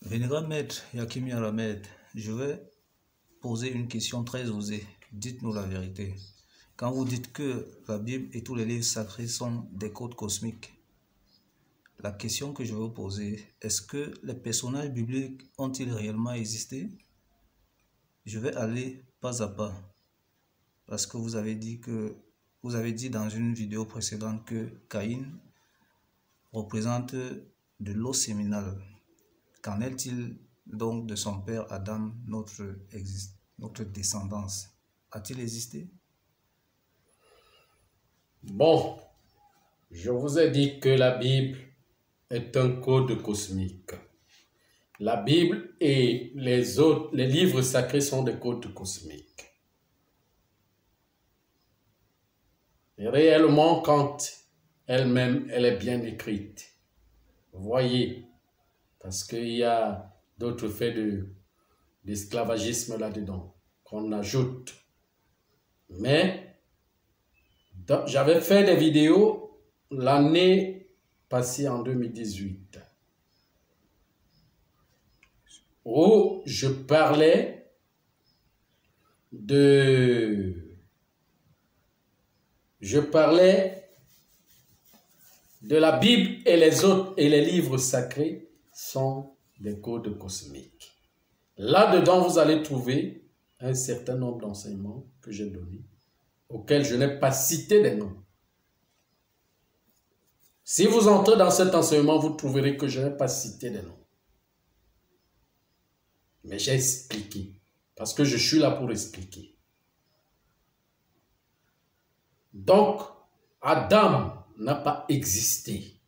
Vénérable maître Yakimi Aramed, je vais poser une question très osée. Dites-nous la vérité. Quand vous dites que la Bible et tous les livres sacrés sont des codes cosmiques, la question que je vais vous poser, est-ce que les personnages bibliques ont-ils réellement existé? Je vais aller pas à pas, parce que vous avez dit dans une vidéo précédente que Caïn représente de l'eau séminale. Qu'en est-il donc de son père Adam, notre descendance? A-t-il existé? Bon, je vous ai dit que la Bible est un code cosmique. La Bible et les livres sacrés sont des codes cosmiques. Et réellement, quand elle-même, elle est bien écrite. Vous voyez, parce qu'il y a d'autres faits d'esclavagisme là-dedans qu'on ajoute. Mais j'avais fait des vidéos l'année passée en 2018 où je parlais de la Bible et les livres sacrés sont des codes cosmiques. Là-dedans, vous allez trouver un certain nombre d'enseignements que j'ai donnés, auxquels je n'ai pas cité des noms. Si vous entrez dans cet enseignement, vous trouverez que je n'ai pas cité des noms. Mais j'ai expliqué, parce que je suis là pour expliquer. Donc, Adam n'a pas existé.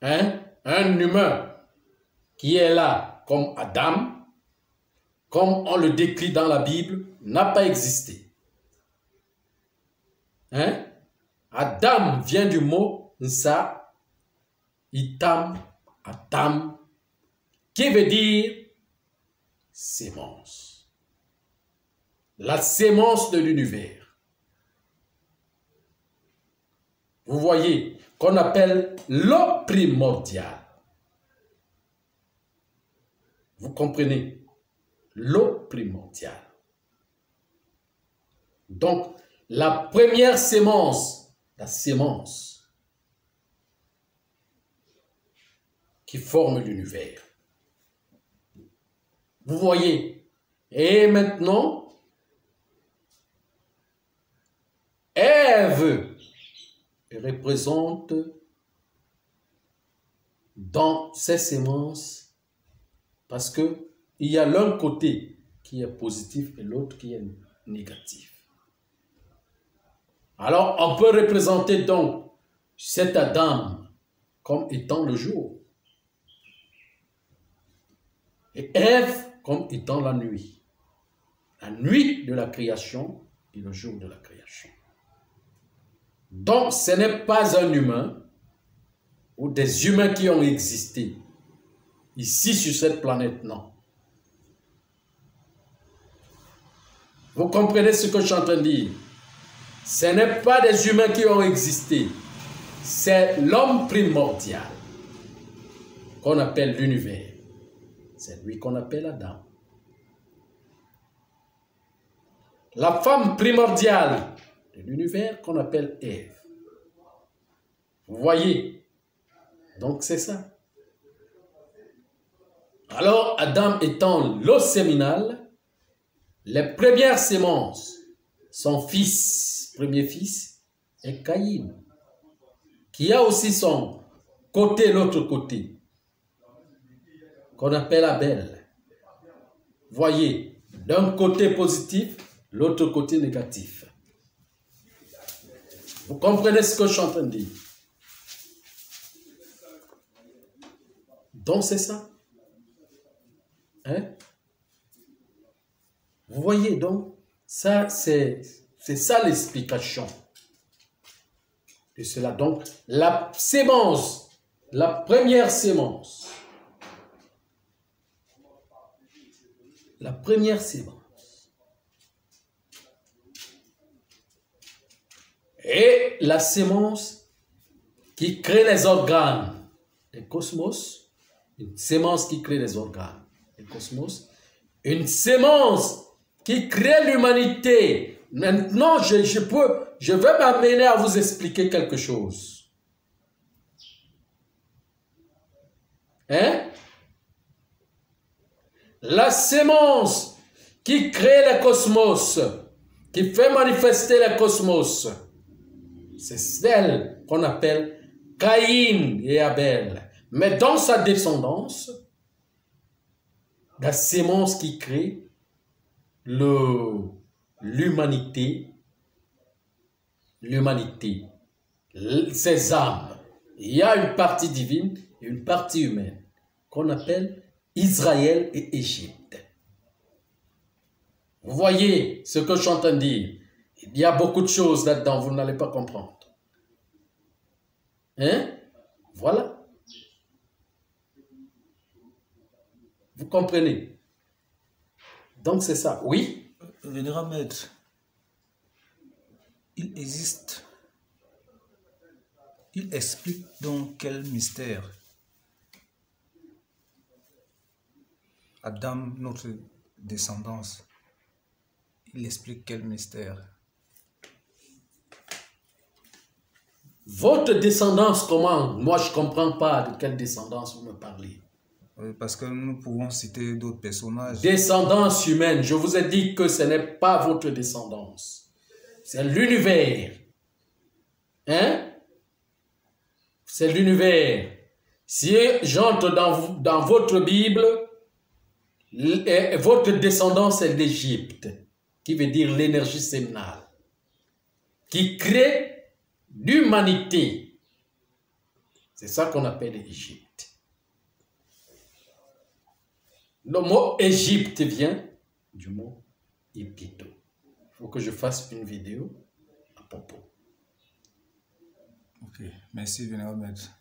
Un humain qui est là comme Adam, comme on le décrit dans la Bible, n'a pas existé. Adam vient du mot Nsa, Itam, Atam, qui veut dire sémence. La sémence de l'univers. Vous voyez, qu'on appelle l'eau primordiale. Vous comprenez? L'eau primordiale. Donc, la première sémence, la sémence qui forme l'univers. Vous voyez? Et maintenant, Ève représente dans ces sémences, parce que il y a l'un côté qui est positif et l'autre qui est négatif. Alors, on peut représenter donc cet Adam comme étant le jour et Ève comme étant la nuit de la création et le jour de la création. Donc, ce n'est pas un humain ou des humains qui ont existé ici sur cette planète, non. Vous comprenez ce que je suis en train de dire? Ce n'est pas des humains qui ont existé, c'est l'homme primordial qu'on appelle l'univers. C'est lui qu'on appelle Adam. La femme primordiale de l'univers qu'on appelle Ève. Vous voyez? Donc c'est ça. Alors Adam étant l'eau séminale, les premières sémences, son fils, premier fils, est Caïn, qui a aussi son côté, l'autre côté, qu'on appelle Abel. Voyez, d'un côté positif, l'autre côté négatif. Vous comprenez ce que je suis en train de dire? Donc c'est ça. Vous voyez donc, ça c'est ça l'explication de cela. Donc la sémence, la première sémence, et la sémence qui crée les organes, le cosmos, une sémence qui crée les organes, le cosmos, une sémence qui crée l'humanité. Maintenant, je vais m'amener à vous expliquer quelque chose. Hein? La sémence qui crée le cosmos, qui fait manifester le cosmos, c'est celle qu'on appelle Caïn et Abel. Mais dans sa descendance, la sémence qui crée l'humanité, ces âmes. Il y a une partie divine et une partie humaine qu'on appelle Israël et Égypte. Vous voyez ce que je suis en train de dire? Il y a beaucoup de choses là-dedans, vous n'allez pas comprendre. Hein? Voilà. Vous comprenez? Donc c'est ça. Oui? Vénérable Maître, il existe, il explique donc quel mystère Adam, notre descendance, il explique quel mystère? Votre descendance, comment? Moi, je ne comprends pas de quelle descendance vous me parlez. Parce que nous pouvons citer d'autres personnages. Descendance humaine, je vous ai dit que ce n'est pas votre descendance. C'est l'univers. Hein? C'est l'univers. Si j'entre dans votre Bible, votre descendance est l'Égypte, qui veut dire l'énergie séminale, qui crée l'humanité. C'est ça qu'on appelle l'Égypte. Le mot Égypte vient du mot Épito. Il faut que je fasse une vidéo à propos. Ok, merci Vénérable Maître.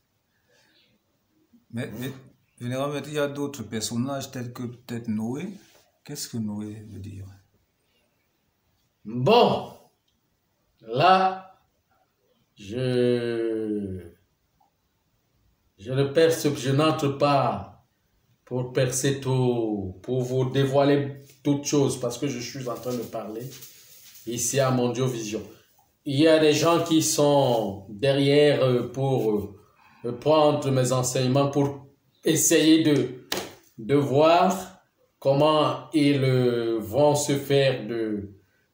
Mais Vénérable Maître, il y a d'autres personnages tels que peut-être Noé. Qu'est-ce que Noé veut dire? Bon, là, je n'entre pas pour percer tout, pour vous dévoiler toutes choses, parce que je suis en train de parler ici à Mondio Vision. Il y a des gens qui sont derrière pour prendre mes enseignements, pour essayer de voir comment ils vont se faire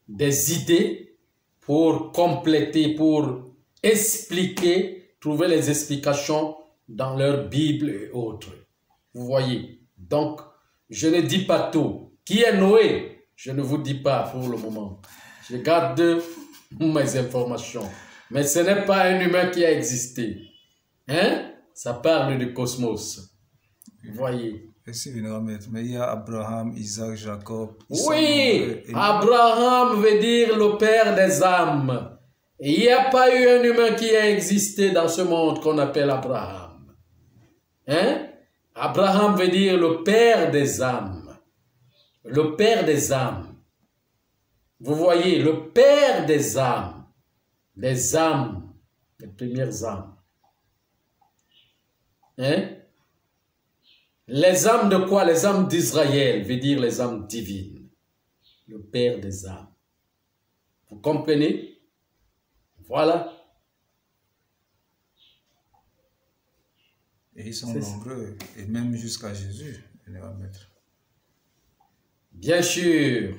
des idées pour compléter, pour expliquer, trouver les explications dans leur Bible et autres. Vous voyez, donc, je ne dis pas tout. Qui est Noé? Je ne vous dis pas pour le moment. Je garde mes informations. Mais ce n'est pas un humain qui a existé. Hein? Ça parle du cosmos. Vous voyez. Merci, Vénérable Maître. Mais il y a Abraham, Isaac, Jacob. Oui, Abraham veut dire le père des âmes. Il n'y a pas eu un humain qui a existé dans ce monde qu'on appelle Abraham. Hein? Abraham veut dire le père des âmes. Le père des âmes. Vous voyez, le père des âmes. Les âmes, les premières âmes. Hein? Les âmes de quoi? Les âmes d'Israël veut dire les âmes divines. Le père des âmes. Vous comprenez? Voilà. Et ils sont nombreux, et même jusqu'à Jésus, Vénérable Maître. Bien sûr.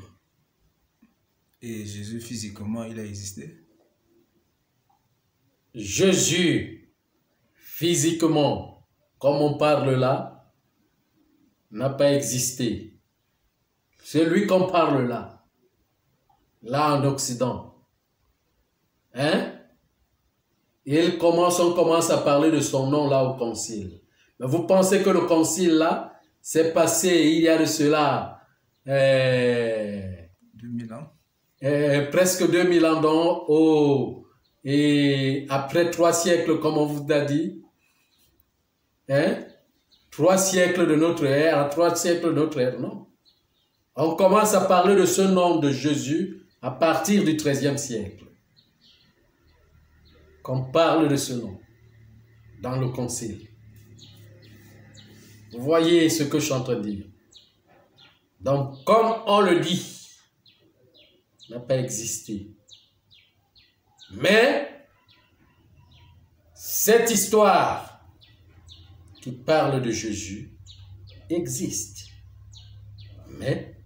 Et Jésus, physiquement, il a existé? Jésus, physiquement, comme on parle là, n'a pas existé. C'est lui qu'on parle là en Occident. Hein? Et on commence à parler de son nom là au concile. Mais vous pensez que le concile là, s'est passé il y a de cela 2000 ans. Presque 2000 ans donc, et après 3 siècles, comme on vous a dit, hein? 3 siècles de notre ère, à 3 siècles de notre ère, non. On commence à parler de ce nom de Jésus à partir du 13e siècle. Qu'on parle de ce nom dans le concile. Vous voyez ce que je suis en train de dire. Donc, comme on le dit, n'a pas existé. Mais, cette histoire qui parle de Jésus existe. Mais,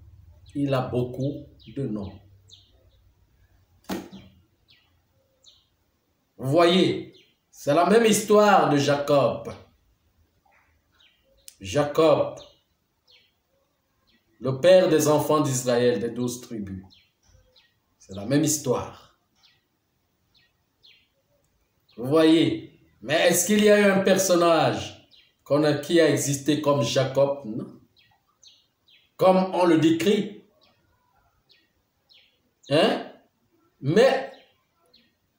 il a beaucoup de noms. Vous voyez, c'est la même histoire de Jacob. Jacob, le père des enfants d'Israël, des 12 tribus. C'est la même histoire. Vous voyez, mais est-ce qu'il y a eu un personnage qui a existé comme Jacob? Non. Comme on le décrit. Hein? Mais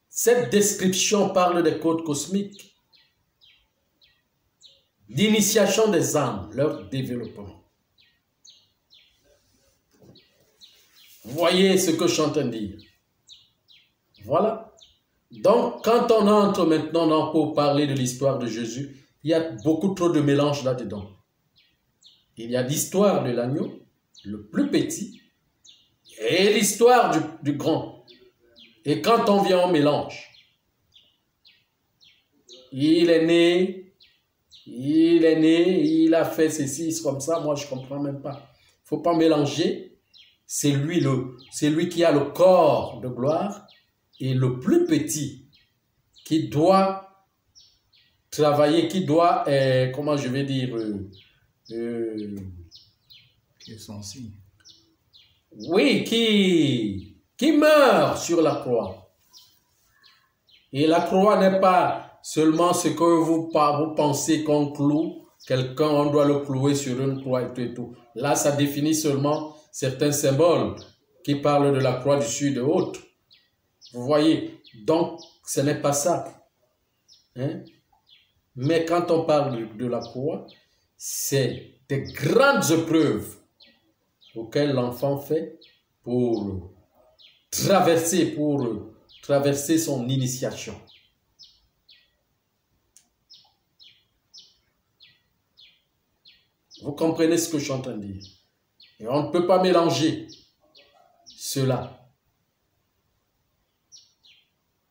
cette description parle des codes cosmiques, d'initiation des âmes, leur développement. Vous voyez ce que je suis en train de dire? Voilà. Donc, quand on entre maintenant pour parler de l'histoire de Jésus, il y a beaucoup trop de mélange là-dedans. Il y a l'histoire de l'agneau, le plus petit, et l'histoire du grand. Et quand on vient, on mélange. Il est né, il a fait ceci, comme ça, moi je ne comprends même pas. Il ne faut pas mélanger. C'est lui qui a le corps de gloire et le plus petit qui doit travailler, qui doit, comment je vais dire, qui est sensible. Oui, qui meurt sur la croix. Et la croix n'est pas seulement ce que vous pensez qu'on cloue quelqu'un, on doit le clouer sur une croix et tout. Là, ça définit seulement certains symboles qui parlent de la croix du sud et autres. Vous voyez, donc ce n'est pas ça. Hein? Mais quand on parle de la croix, c'est des grandes épreuves auxquelles l'enfant fait pour traverser son initiation. Vous comprenez ce que je suis en train de dire? Et on ne peut pas mélanger cela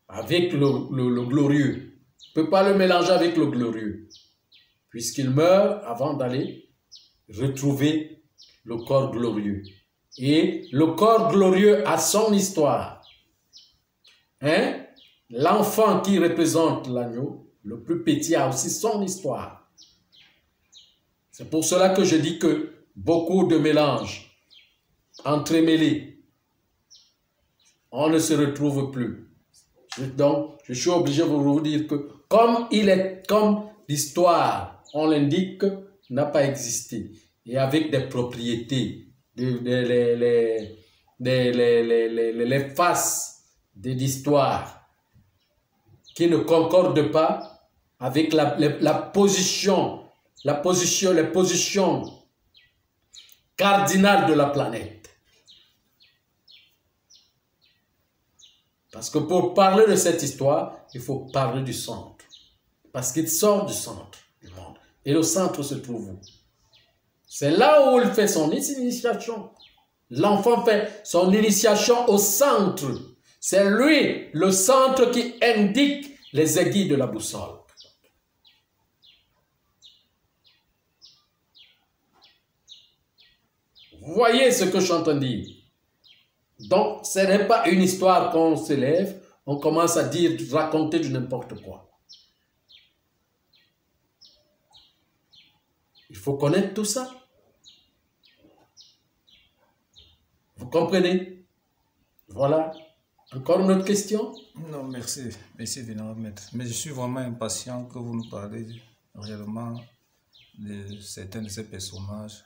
avec le glorieux. On ne peut pas le mélanger avec le glorieux, puisqu'il meurt avant d'aller retrouver le corps glorieux. Et le corps glorieux a son histoire. Hein? L'enfant qui représente l'agneau, le plus petit, a aussi son histoire. C'est pour cela que je dis que beaucoup de mélanges entremêlés, on ne se retrouve plus. Donc, je suis obligé de vous dire que comme l'histoire, on l'indique, n'a pas existé, et avec des propriétés, les faces de l'histoire qui ne concordent pas avec les positions cardinales de la planète. Parce que pour parler de cette histoire, il faut parler du centre. Parce qu'il sort du centre du monde. Et le centre se trouve où? C'est là où il fait son initiation. L'enfant fait son initiation au centre. C'est lui, le centre, qui indique les aiguilles de la boussole. Vous voyez ce que je suis en train de dire? Donc, ce n'est pas une histoire qu'on se lève, on commence à raconter du n'importe quoi. Il faut connaître tout ça. Vous comprenez? Voilà. Encore une autre question? Non, merci. Merci, vénérable maître. Mais je suis vraiment impatient que vous nous parlez réellement de certains de ces personnages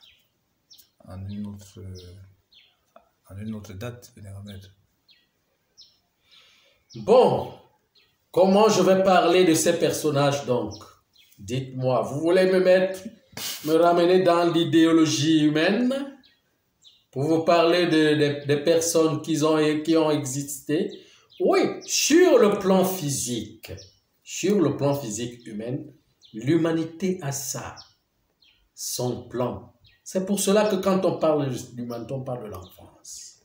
en une autre date, vénérable maître. Bon, comment je vais parler de ces personnages donc? Dites-moi, vous voulez me ramener dans l'idéologie humaine pour vous parler des personnes qui ont existé? Oui, sur le plan physique humain, l'humanité a ça. son plan. C'est pour cela que quand on parle de l'humanité, on parle de l'enfance.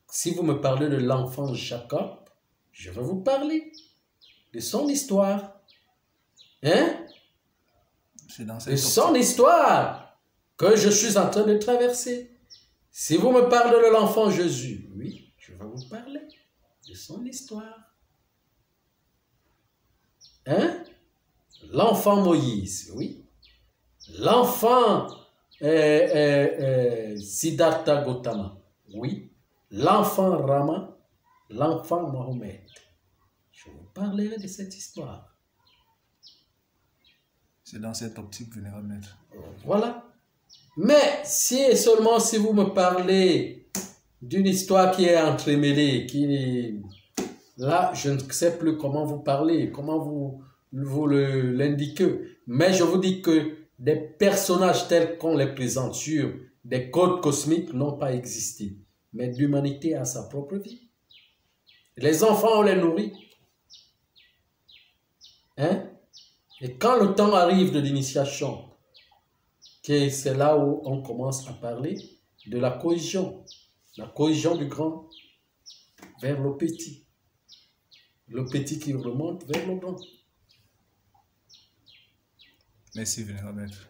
Si vous me parlez de l'enfant Jacob, je vais vous parler de son histoire. Hein? De son histoire que je suis en train de traverser. Si vous me parlez de l'enfant Jésus, oui, je vais vous parler de son histoire. Hein? L'enfant Moïse, oui. L'enfant Siddhartha Gautama, oui. L'enfant Rama, l'enfant Mohammed. Je vous parlerai de cette histoire. C'est dans cette optique, vénérable maître. Voilà. Mais si et seulement si vous me parlez d'une histoire qui est entremêlée, là, je ne sais plus comment vous parler, comment vous l'indiquez. Mais je vous dis que des personnages tels qu'on les présente sur des codes cosmiques n'ont pas existé. Mais l'humanité a sa propre vie. Les enfants, on les nourrit. Hein? Et quand le temps arrive de l'initiation, c'est là où on commence à parler de la cohésion du grand vers le petit qui remonte vers le grand. Merci, vénérable maître.